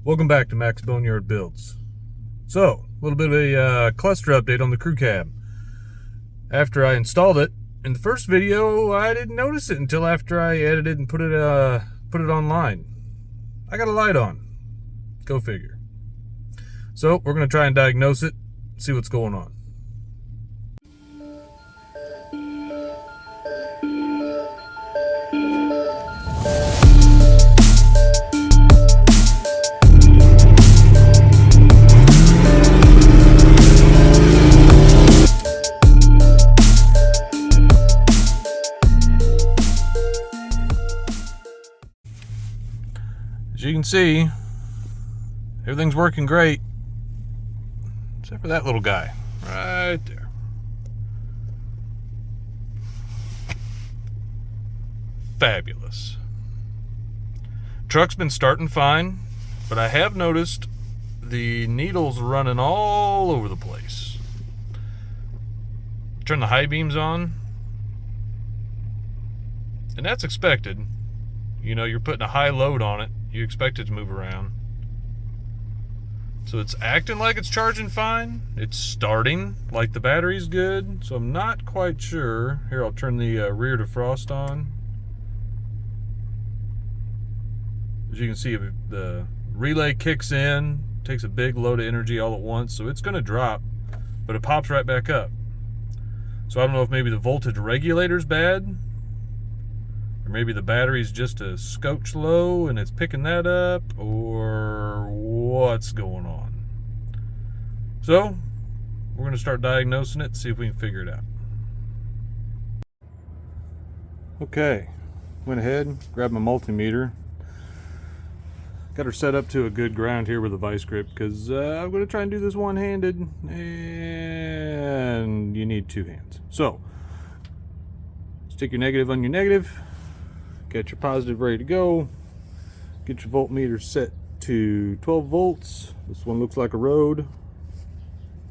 Welcome back to Max Boneyard Builds. So, a little bit of a cluster update on the crew cab. After I installed it, in the first video, I didn't notice it until after I edited and put it online. I got a light on. Go figure. So, we're going to try and diagnose it, see what's going on. As you can see, everything's working great, except for that little guy right there. Fabulous. Truck's been starting fine, but I have noticed the needles running all over the place. Turn the high beams on, and that's expected. You know, you're putting a high load on it. You expect it to move around. So it's acting like it's charging fine. It's starting like the battery's good. So I'm not quite sure. Here, I'll turn the rear defrost on. As you can see, the relay kicks in, takes a big load of energy all at once. So it's going to drop, but it pops right back up. So I don't know if maybe the voltage regulator's bad, or maybe the battery's just a scotch low and it's picking that up, or what's going on. So, we're going to start diagnosing it and see if we can figure it out. Okay, went ahead, grabbed my multimeter. Got her set up to a good ground here with a vice grip because I'm going to try and do this one-handed, and you need two hands. So, stick your negative on your negative. Get your positive ready to go. Get your voltmeter set to 12 volts. This one looks like a road.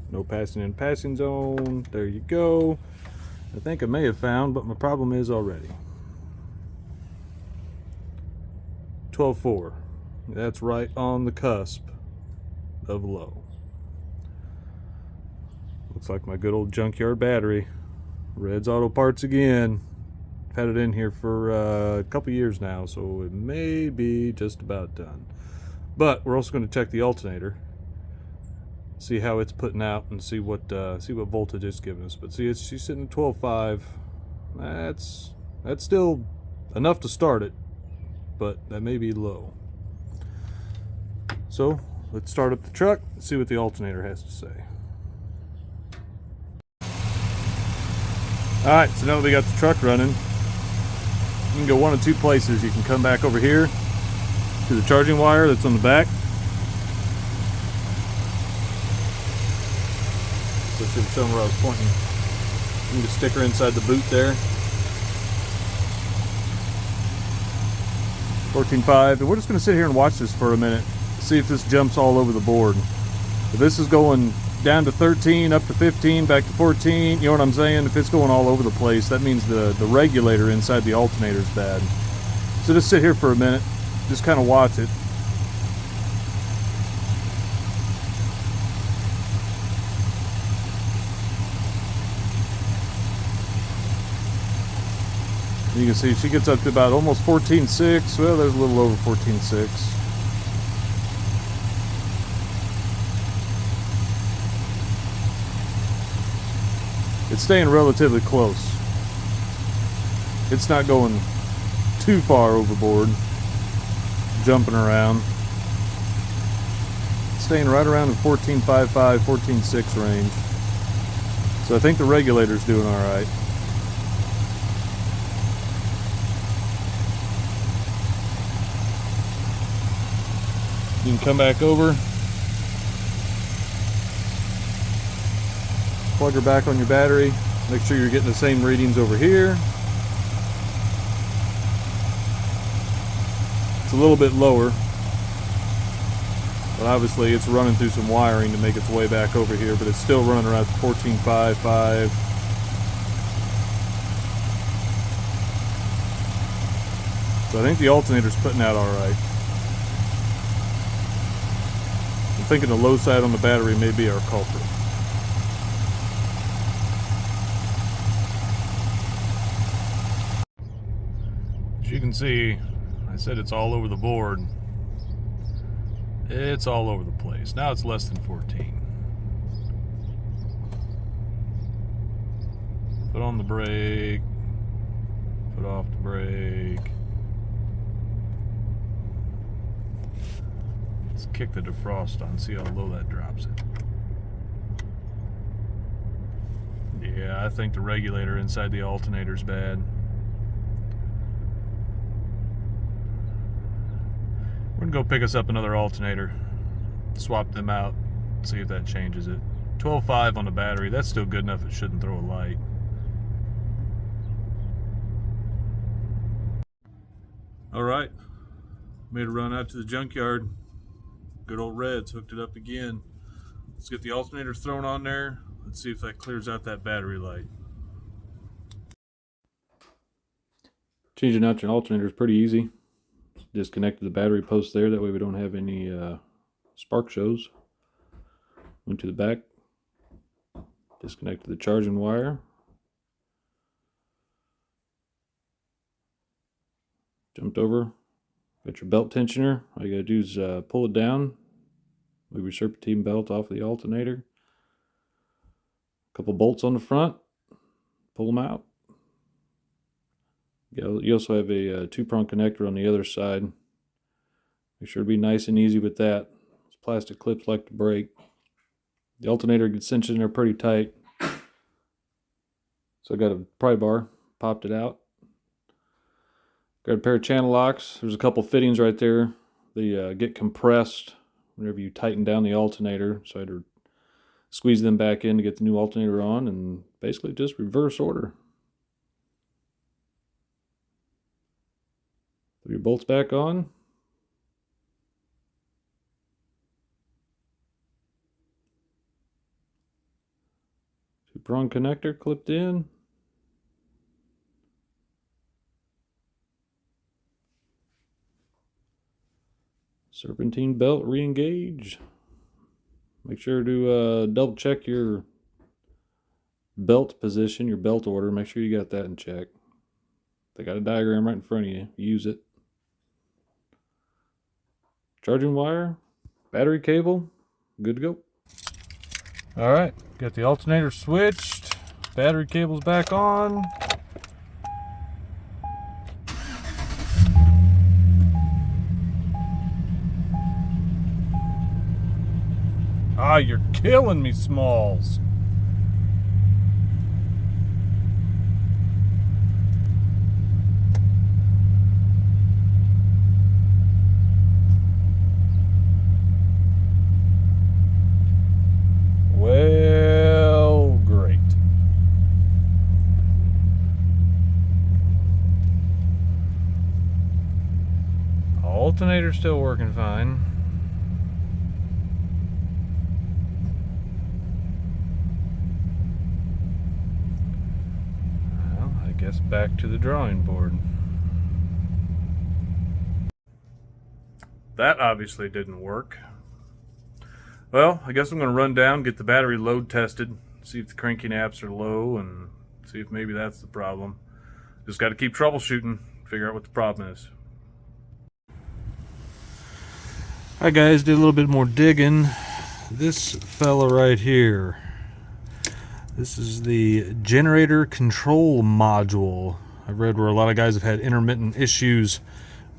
No passing in passing zone. There you go. I think I may have found, but my problem is already. 12.4. That's right on the cusp of low. Looks like my good old junkyard battery. Red's Auto Parts again. Had it in here for a couple years now, so it may be just about done. But we're also going to check the alternator, see how it's putting out, and see what voltage it's giving us. But see, she's sitting at 12.5. That's still enough to start it, but that may be low. So let's start up the truck and see what the alternator has to say. All right, so now that we got the truck running, you can go one of two places. You can come back over here to the charging wire that's on the back. So I should have shown where I was pointing. You can just stick her inside the boot there. 14.5, and we're just going to sit here and watch this for a minute, see if this jumps all over the board. If this is going down to 13, up to 15, back to 14, you know what I'm saying? If it's going all over the place, that means the regulator inside the alternator is bad. So just sit here for a minute, just kind of watch it. You can see she gets up to about almost 14.6. Well, there's a little over 14.6. It's staying relatively close. It's not going too far overboard, jumping around. It's staying right around the 14.55, 14.6 range. So I think the regulator's doing all right. You can come back over, plug her back on your battery, make sure you're getting the same readings over here. It's a little bit lower, but obviously it's running through some wiring to make its way back over here, but it's still running around 14.55. So I think the alternator's putting out all right. I'm thinking the low side on the battery may be our culprit. As you can see, I said it's all over the board. It's all over the place. Now it's less than 14. Foot on the brake, foot off the brake. Let's kick the defrost on, see how low that drops it. Yeah, I think the regulator inside the alternator's bad. We're gonna go pick us up another alternator, swap them out, see if that changes it. 12.5 on the battery, that's still good enough, it shouldn't throw a light. Alright, made a run out to the junkyard. Good old Red's hooked it up again. Let's get the alternator thrown on there. Let's see if that clears out that battery light. Changing out your alternator is pretty easy. Disconnected the battery post there, that way we don't have any spark shows. Went to the back, disconnected the charging wire. Jumped over, got your belt tensioner. All you gotta do is pull it down, move your serpentine belt off the alternator. A couple bolts on the front, pull them out. You also have a 2-prong connector on the other side. Make sure to be nice and easy with that. Those plastic clips like to break. The alternator gets cinched in there pretty tight. So I got a pry bar, popped it out. Got a pair of channel locks. There's a couple fittings right there. They get compressed whenever you tighten down the alternator. So I had to squeeze them back in to get the new alternator on, and basically just reverse order. Put your bolts back on. Two-prong connector clipped in. Serpentine belt re-engaged. Make sure to double check your belt position, your belt order. Make sure you got that in check. They got a diagram right in front of you. Use it. Charging wire, battery cable, good to go. All right, got the alternator switched, battery cable's back on. Ah, you're killing me, Smalls. Well, great. Alternator's still working fine. Well, I guess back to the drawing board. That obviously didn't work. Well, I guess I'm going to run down, get the battery load tested, see if the cranking apps are low, and see if maybe that's the problem. Just got to keep troubleshooting, figure out what the problem is. Alright guys, did a little bit more digging. This fella right here, this is the generator control module. I've read where a lot of guys have had intermittent issues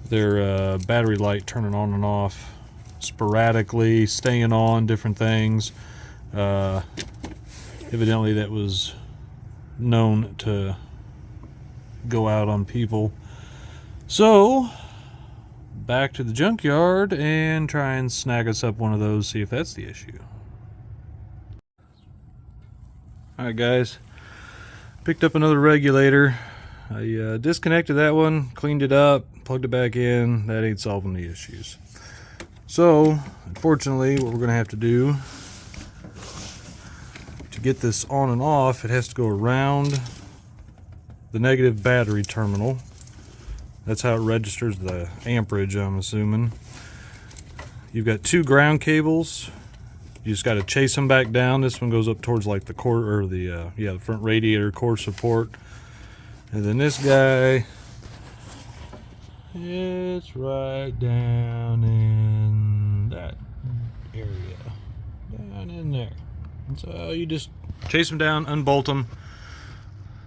with their battery light turning on and off sporadically, staying on, different things. Evidently that was known to go out on people. So back to the junkyard and try and snag us up one of those, see if that's the issue. Alright guys, picked up another regulator. I disconnected that one, cleaned it up, plugged it back in. That ain't solving the issues. So, unfortunately, what we're going to have to do to get this on and off, it has to go around the negative battery terminal. That's how it registers the amperage, I'm assuming. You've got 2 ground cables. You just got to chase them back down. This one goes up towards like the core, or the the front radiator core support. And then this guy, it's right down in that area, down in there. And so you just chase them down, unbolt them,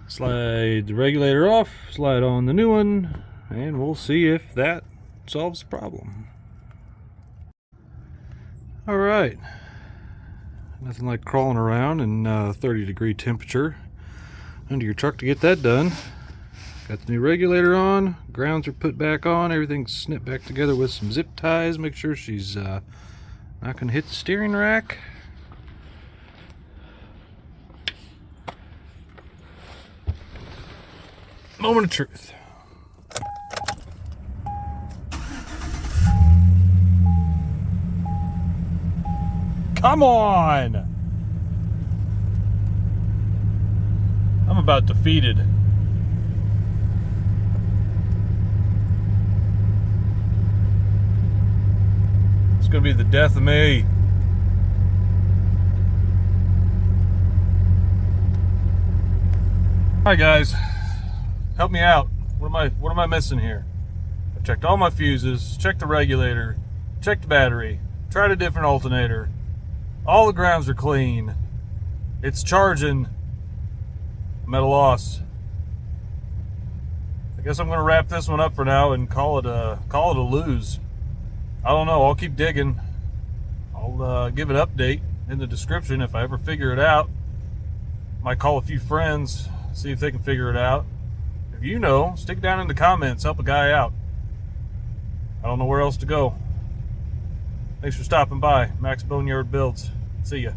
slide the regulator off, slide on the new one, and we'll see if that solves the problem. All right, nothing like crawling around in 30-degree temperature under your truck to get that done. Got the new regulator on, grounds are put back on, everything's snipped back together with some zip ties. Make sure she's not going to hit the steering rack. Moment of truth. Come on! I'm about defeated. It's gonna be the death of me. Hi guys, help me out. What am I missing here? I've checked all my fuses, checked the regulator, checked the battery, tried a different alternator. All the grounds are clean. It's charging. I'm at a loss. I guess I'm gonna wrap this one up for now and call it a lose. I don't know. I'll keep digging. I'll give an update in the description if I ever figure it out. Might call a few friends, see if they can figure it out. If you know, stick it down in the comments. Help a guy out. I don't know where else to go. Thanks for stopping by. Max Boneyard Builds. See ya.